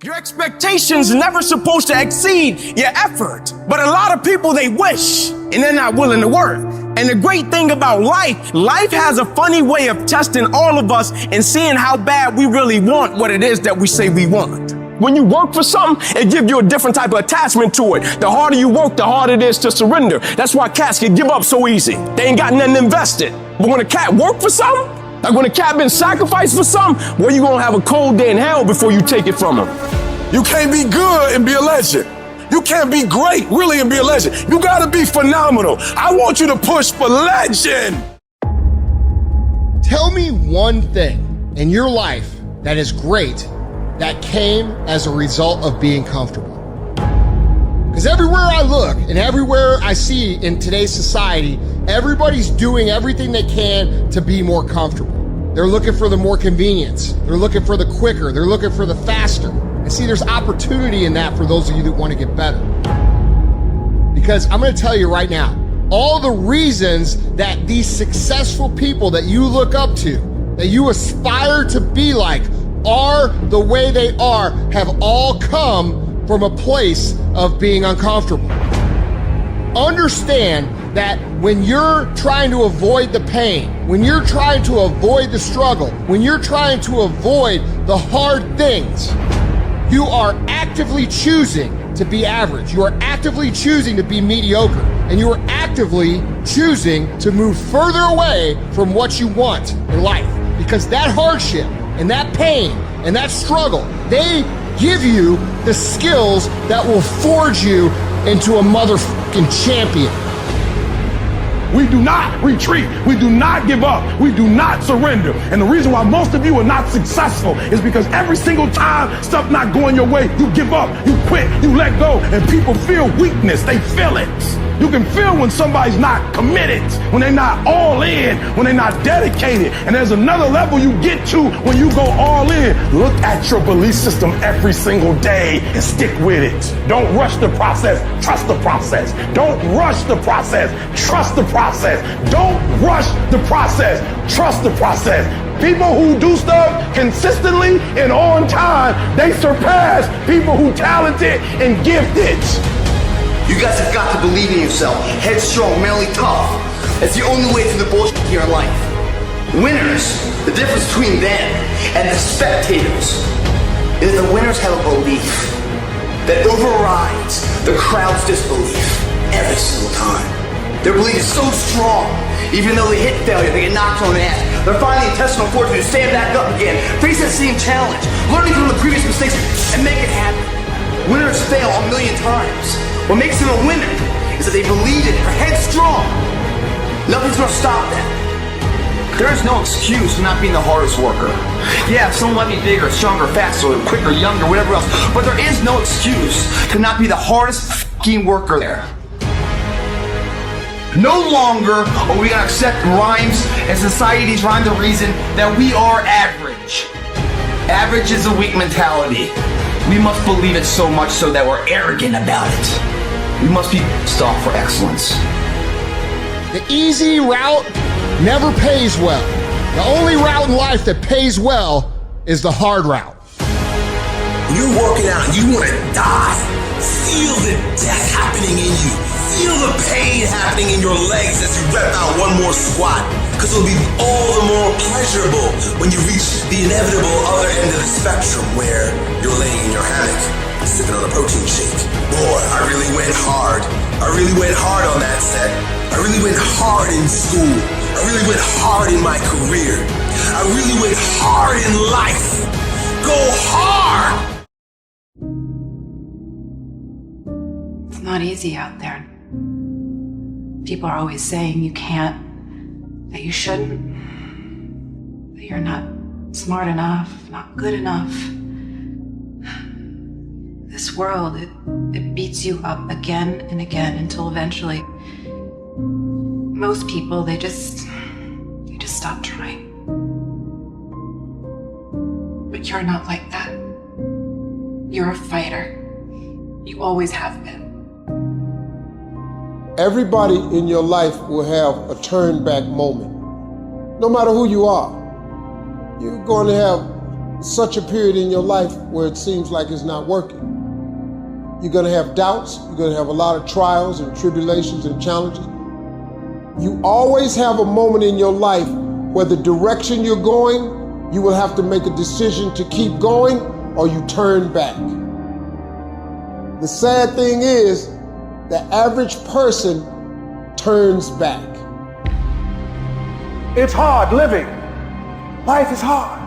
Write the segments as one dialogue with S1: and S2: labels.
S1: Your expectations never supposed to exceed your effort. But a lot of people, they wish, and they're not willing to work. And the great thing about life has a funny way of testing all of us and seeing how bad we really want what it is that we say we want. When you work for something, it gives you a different type of attachment to it. The harder you work, the harder it is to surrender. That's why cats can give up so easy. They ain't got nothing invested. But when a cat work for something, like when a cat been sacrificed for something, well, you gonna have a cold day in hell before you take it from him.
S2: You can't be good and be a legend. You can't be great, really, and be a legend. You gotta be phenomenal. I want you to push for legend.
S3: Tell me one thing in your life that is great that came as a result of being comfortable. Because everywhere I look and everywhere I see in today's society, everybody's doing everything they can to be more comfortable. They're looking for the more convenience. They're looking for the quicker. They're looking for the faster. And see, there's opportunity in that for those of you that want to get better. Because I'm going to tell you right now, all the reasons that these successful people that you look up to, that you aspire to be like, are the way they are, have all come from a place of being uncomfortable. Understand that when you're trying to avoid the pain, when you're trying to avoid the struggle, when you're trying to avoid the hard things, you are actively choosing to be average. You are actively choosing to be mediocre. And you are actively choosing to move further away from what you want in life. Because that hardship and that pain and that struggle, they give you the skills that will forge you into a motherfucking champion.
S2: We do not retreat. We do not give up. We do not surrender. And the reason why most of you are not successful is because every single time stuff not going your way, you give up, you quit, you let go, and people feel weakness. They feel it. You can feel when somebody's not committed, when they're not all in, when they're not dedicated. And there's another level you get to when you go all in. Look at your belief system every single day and stick with it. Don't rush the process. Trust the process. Don't rush the process. Trust the process. Don't rush the process. Trust the process. People who do stuff consistently and on time, they surpass people who talented and gifted.
S4: You guys have got to believe in yourself. Headstrong, mentally tough. That's the only way through the bullshit here in life. Winners, the difference between them and the spectators is the winners have a belief that overrides the crowd's disbelief every single time. Their belief is so strong, even though they hit failure, they get knocked on the ass. They're finding the intestinal fortitude to stand back up again, face that same challenge, learning from the previous mistakes, and make it happen. Winners fail a million times. What makes them a winner is that they believe it, they're headstrong. Nothing's gonna stop that. There is no excuse for not being the hardest worker. Yeah, someone might be bigger, stronger, faster, quicker, younger, whatever else, but there is no excuse to not be the hardest f***ing worker there. No longer are we gonna accept rhymes and society's rhyme the reason that we are average. Average is a weak mentality. We must believe it so much so that we're arrogant about it. We must be stocked for excellence.
S3: The easy route never pays well. The only route in life that pays well is the hard route.
S5: When you're working out and you want to die, feel the death happening in you. Feel the pain happening in your legs as you rep out one more squat. Because it'll be all the more pleasurable when you reach the inevitable other end of the spectrum where you're laying in your hammock, sipping on a protein shake. Boy, I really went hard. I really went hard on that set. I really went hard in school. I really went hard in my career. I really went hard in life. Go hard!
S6: It's not easy out there. People are always saying you can't, that you shouldn't, that you're not smart enough, not good enough. This world, it beats you up again and again until eventually most people, they just stop trying. But you're not like that. You're a fighter. You always have been.
S7: Everybody in your life will have a turn back moment. No matter who you are. You're going to have such a period in your life where it seems like it's not working. You're going to have doubts. You're going to have a lot of trials and tribulations and challenges. You always have a moment in your life where the direction you're going, you will have to make a decision to keep going or you turn back. The sad thing is, the average person turns back.
S2: It's hard living. Life is hard.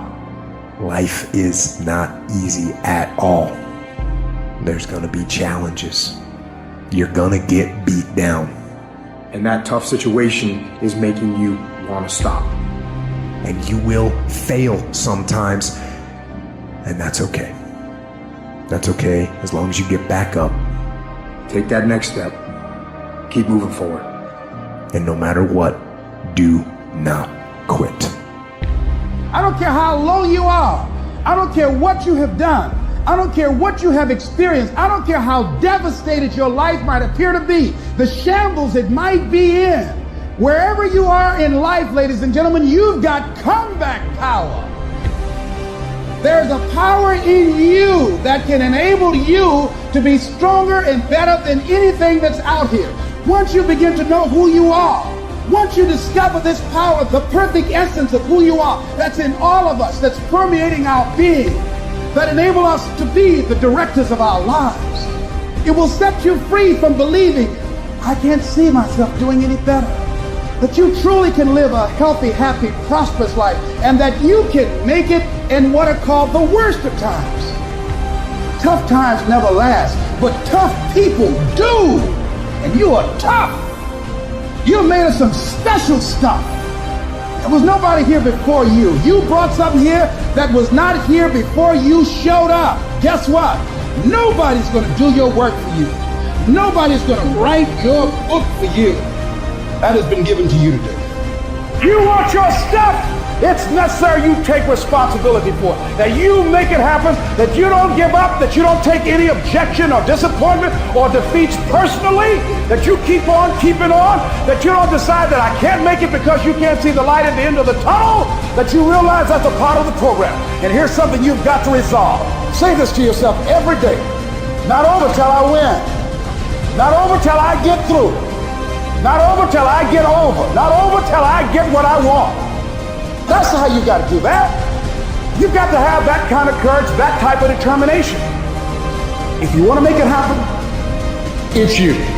S8: Life is not easy at all. There's gonna be challenges. You're gonna get beat down.
S9: And that tough situation is making you want to stop.
S8: And you will fail sometimes. And that's okay. That's okay as long as you get back up.
S9: Take that next step. Keep moving forward.
S8: And no matter what, do not quit.
S10: I don't care how low you are. I don't care what you have done. I don't care what you have experienced. I don't care how devastated your life might appear to be, the shambles it might be in. Wherever you are in life, ladies and gentlemen, you've got comeback power. There's a power in you that can enable you to be stronger and better than anything that's out here. Once you begin to know who you are, once you discover this power, the perfect essence of who you are, that's in all of us, that's permeating our being, that enable us to be the directors of our lives. It will set you free from believing, I can't see myself doing any better. That you truly can live a healthy, happy, prosperous life, and that you can make it in what are called the worst of times. Tough times never last, but tough people do. And you are tough. You're made of some special stuff. There was nobody here before you. You brought something here that was not here before you showed up. Guess what? Nobody's going to do your work for you. Nobody's going to write your book for you. That has been given to you to do. You want your stuff? It's necessary you take responsibility for it. That you make it happen, that you don't give up, that you don't take any objection or disappointment or defeats personally, that you keep on keeping on, that you don't decide that I can't make it because you can't see the light at the end of the tunnel, that you realize that's a part of the program. And here's something you've got to resolve. Say this to yourself every day. Not over till I win. Not over till I get through. Not over till I get over. Not over till I get what I want. That's how you got to do that. You've got to have that kind of courage, that type of determination. If you want to make it happen, it's you.